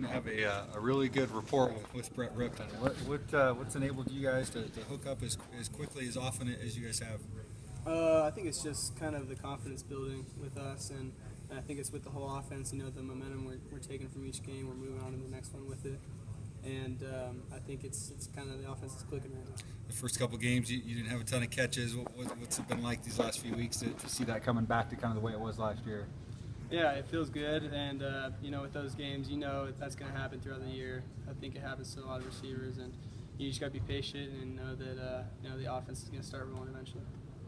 seem to have a really good rapport with Brett Rypien. What's enabled you guys to hook up as quickly, as often as you guys have? I think it's just kind of the confidence building with us, and I think it's with the whole offense. You know, the momentum we're taking from each game, we're moving on to the next one with it, and I think it's kind of the offense is clicking right now. The first couple games, you didn't have a ton of catches. What's it been like these last few weeks to see that coming back to kind of the way it was last year? Yeah, it feels good, and you know, with those games, you know that's going to happen throughout the year. I think it happens to a lot of receivers, and you just got to be patient and know that you know the offense is going to start rolling eventually.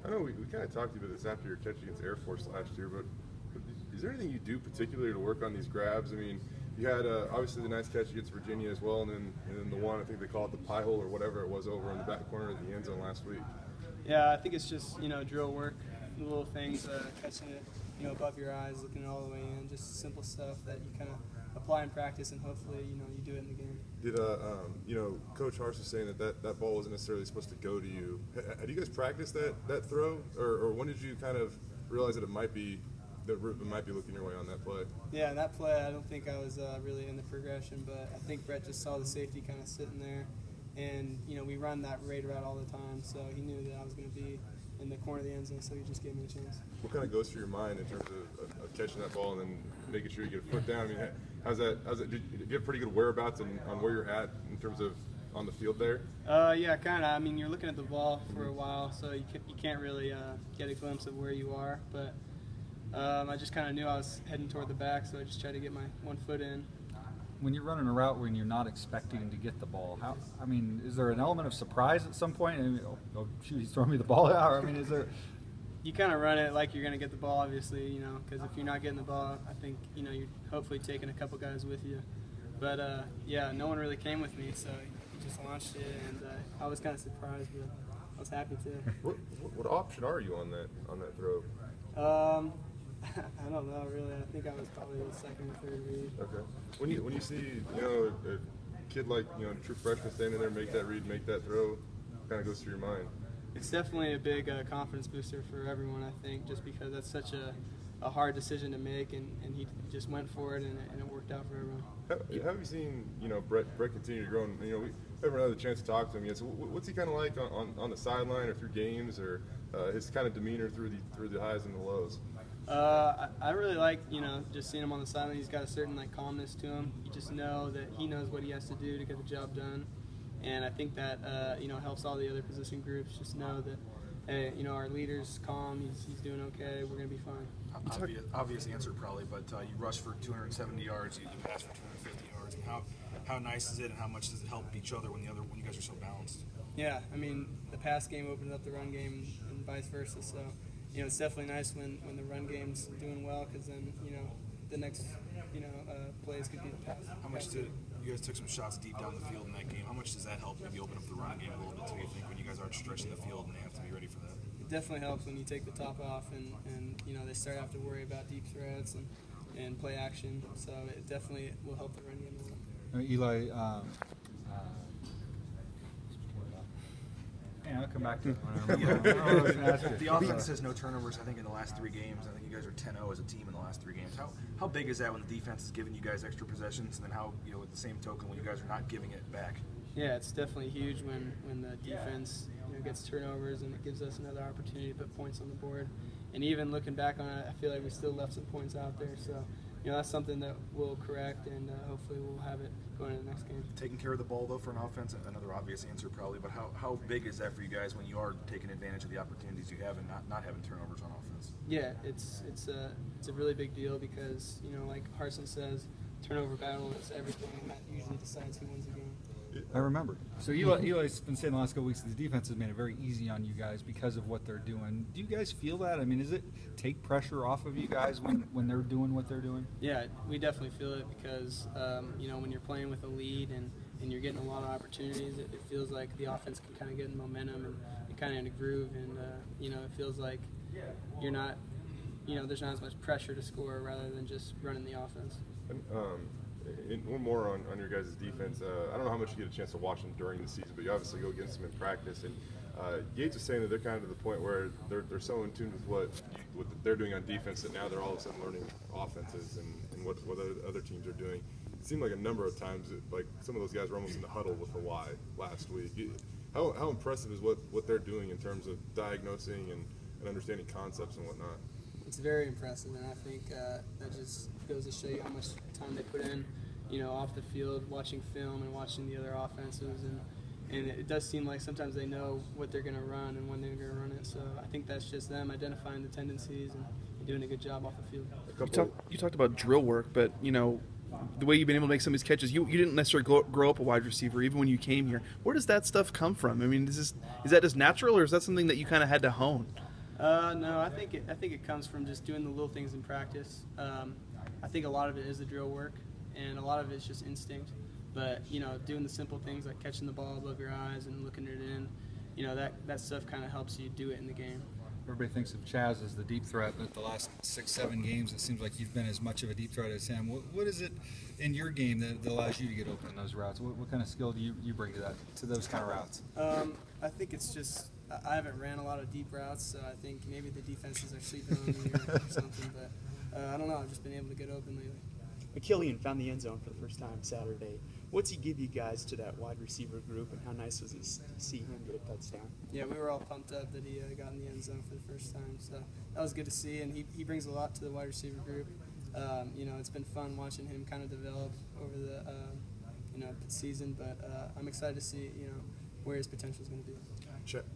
I know we kind of talked about this after your catch against Air Force last year, but is there anything you do particularly to work on these grabs? I mean, you had obviously the nice catch against Virginia as well, and then the one, I think they call it the pie hole or whatever it was, over in the back corner of the end zone last week. Yeah, I think it's just, you know, drill work, little things, catching it, you know, above your eyes, looking all the way in, just simple stuff that you kind of apply in practice, and hopefully, you know, you do it in the game. Did you know, Coach Harsh was saying that ball wasn't necessarily supposed to go to you. Had you guys practiced that throw, or when did you kind of realize that it might be looking your way on that play? Yeah, that play, I don't think I was really in the progression, but I think Brett just saw the safety kind of sitting there, and you know, we run that raid route all the time, so he knew that I was going to be in the corner of the end zone, so he just gave me a chance. What kind of goes through your mind in terms of catching that ball and then making sure you get a foot down? I mean, how's that? Did you get pretty good whereabouts on where you're at in terms of on the field there? Yeah, kind of. I mean, you're looking at the ball for a while, so you can't really get a glimpse of where you are. But I just kind of knew I was heading toward the back, so I just tried to get my one foot in. When you're running a route when you're not expecting to get the ball, I mean, is there an element of surprise at some point? I mean, oh shoot, he's throwing me the ball out. I mean, is there? You kind of run it like you're going to get the ball, obviously, you know, because if you're not getting the ball, I think, you know, you're hopefully taking a couple guys with you. But, yeah, no one really came with me, so he just launched it, and I was kind of surprised, but I was happy to. What option are you on that throw? I don't know, really. I think I was probably the second or third read. Okay. When you see, you know, a kid like, you know, a true freshman standing there, make that read, make that throw, kind of goes through your mind? It's definitely a big confidence booster for everyone, I think, just because that's such a hard decision to make, and he just went for it, and it worked out for everyone. Have you seen, you know, Brett continue to grow? And, you know, we haven't had the chance to talk to him yet. So what's he kind of like on the sideline or through games, or his kind of demeanor through the highs and the lows? I really like, you know, just seeing him on the sideline. He's got a certain like calmness to him. You just know that he knows what he has to do to get the job done. And I think that, you know, helps all the other position groups just know that, hey, you know, our leader's calm, he's doing okay, we're going to be fine. Obvious answer probably, but you rushed for 270 yards, you passed for 250 yards. And how nice is it, and how much does it help each other when you guys are so balanced? Yeah, I mean, the pass game opened up the run game and vice versa, so, you know, it's definitely nice when the run game's doing well, because then, you know, the next, you know, plays could be the pass. How much did you guys took some shots deep down the field in that game? How much does that help maybe open up the run game a little bit too, you think, when you guys aren't stretching the field and they have to be ready for that? It definitely helps when you take the top off and you know, they start to have to worry about deep threats and play action. So it definitely will help the run game a lot. Eli, I'll come back to it. The offense has no turnovers, I think, in the last 3 games. I think you guys are 10-0 as a team in the last 3 games. How big is that when the defense is giving you guys extra possessions, and then how, you know, at the same token, when you guys are not giving it back? Yeah, it's definitely huge when the defense, you know, gets turnovers, and it gives us another opportunity to put points on the board. And even looking back on it, I feel like we still left some points out there. So, you know, that's something that we'll correct, and hopefully we'll have it going into the next game. Taking care of the ball, though, for an offense, another obvious answer probably, but how big is that for you guys when you are taking advantage of the opportunities you have and not having turnovers on offense? Yeah, it's a really big deal because, you know, like Harsin says, turnover battle is everything, and that usually decides who wins the game. I remember. So Eli's been saying the last couple weeks that the defense has made it very easy on you guys because of what they're doing. Do you guys feel that? I mean, does it take pressure off of you guys when they're doing what they're doing? Yeah, we definitely feel it because, you know, when you're playing with a lead and you're getting a lot of opportunities, it feels like the offense can kind of get in momentum and kind of in a groove, and, you know, it feels like you're not, you know, there's not as much pressure to score rather than just running the offense. And one more on your guys' defense. I don't know how much you get a chance to watch them during the season, but you obviously go against them in practice. And Yates was saying that they're kind of to the point where they're so in tune with what they're doing on defense that now they're all of a sudden learning offenses and what other teams are doing. seemed like a number of times that, like, some of those guys were almost in the huddle with the Y last week. How impressive is what they're doing in terms of diagnosing and understanding concepts and whatnot? It's very impressive, and I think that just goes to show you how much time they put in, off the field, watching film and watching the other offenses, and it does seem like sometimes they know what they're going to run and when they're going to run it. So I think that's just them identifying the tendencies and doing a good job off the field. You talked about drill work, but the way you've been able to make some of these catches, you didn't necessarily grow up a wide receiver even when you came here. Where does that stuff come from? I mean, is that just natural, or is that something that you kind of had to hone? No, I think it comes from just doing the little things in practice. I think a lot of it is the drill work, and a lot of it is just instinct. But doing the simple things like catching the ball above your eyes and looking it in, that stuff kind of helps you do it in the game. Everybody thinks of Chaz as the deep threat, but the last 6-7 games, it seems like you've been as much of a deep threat as him. What is it in your game that allows you to get open in those routes? What kind of skill do you bring to those kind of routes? I think it's just I haven't ran a lot of deep routes, so I think maybe the defenses are sleeping on me or something. But I don't know. I've just been able to get open lately. McKillian found the end zone for the first time Saturday. What's he give you guys to that wide receiver group, and how nice was it to see him get a touchdown? Yeah, we were all pumped up that he got in the end zone for the first time, so that was good to see, and he brings a lot to the wide receiver group. It's been fun watching him kind of develop over the season, but I'm excited to see where his potential is going to be.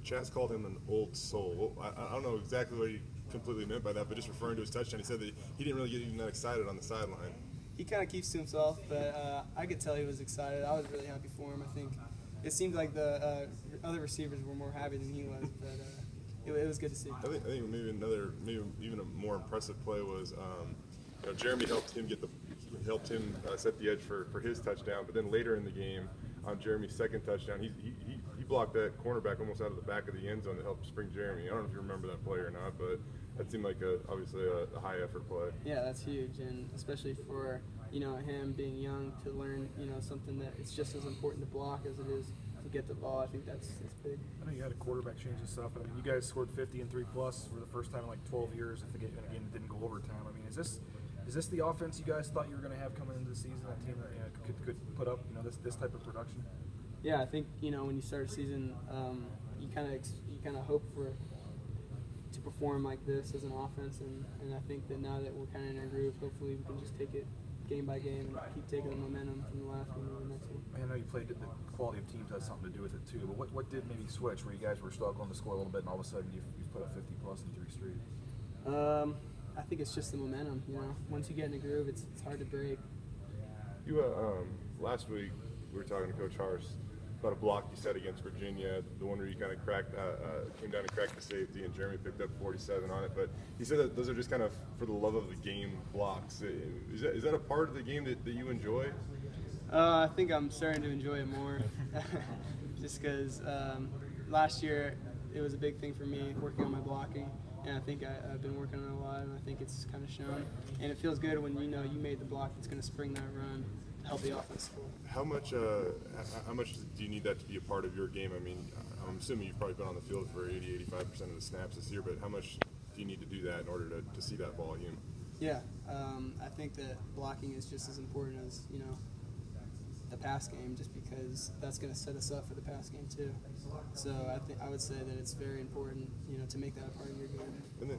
Chaz called him an old soul. I don't know exactly what he completely meant by that, but just referring to his touchdown, he said that he didn't really get even that excited on the sideline. He kind of keeps to himself, but I could tell he was excited. I was really happy for him. I think it seemed like the other receivers were more happy than he was, but it was good to see. I think maybe even a more impressive play was Jeremy helped him set the edge for his touchdown, but then later in the game on Jeremy's second touchdown, he blocked that cornerback almost out of the back of the end zone to help spring Jeremy. I don't know if you remember that play or not, but that seemed like obviously a high effort play. Yeah, that's huge, and especially for him being young to learn something that it's just as important to block as it is to get the ball. I think that's big. I know you had a quarterback change and stuff, but I mean, you guys scored 50 and 3+ for the first time in like 12 years in a game that didn't go overtime. I mean, is this the offense you guys thought you were going to have coming into the season? That team that could put up this type of production? Yeah, I think when you start a season, you kind of hope to perform like this as an offense, and I think that now that we're kind of in our groove, hopefully we can just take it game by game and keep taking the momentum from the last one to the next one. I know you played, the quality of teams has something to do with it too, but what did maybe switch where you guys were struggling to score a little bit and all of a sudden you've put up 50+ in 3 straight? I think it's just the momentum. Once you get in the groove, it's hard to break. You last week we were talking to Coach Harris about a block you set against Virginia, the one where you kind of came down and cracked the safety, and Jeremy picked up 47 on it. But he said that those are just kind of for the love of the game blocks. Is that a part of the game that you enjoy? I think I'm starting to enjoy it more, just because last year it was a big thing for me working on my blocking. And I think I've been working on it a lot, and I think it's kind of shown. And it feels good when you made the block that's going to spring that run to help the offense score. How much do you need that to be a part of your game? I mean, I'm assuming you've probably been on the field for 80-85% of the snaps this year, but how much do you need to do that in order to see that volume? Yeah, I think that blocking is just as important as the pass game, just because that's going to set us up for the pass game too. So I would say that it's very important, to make that a part of your game.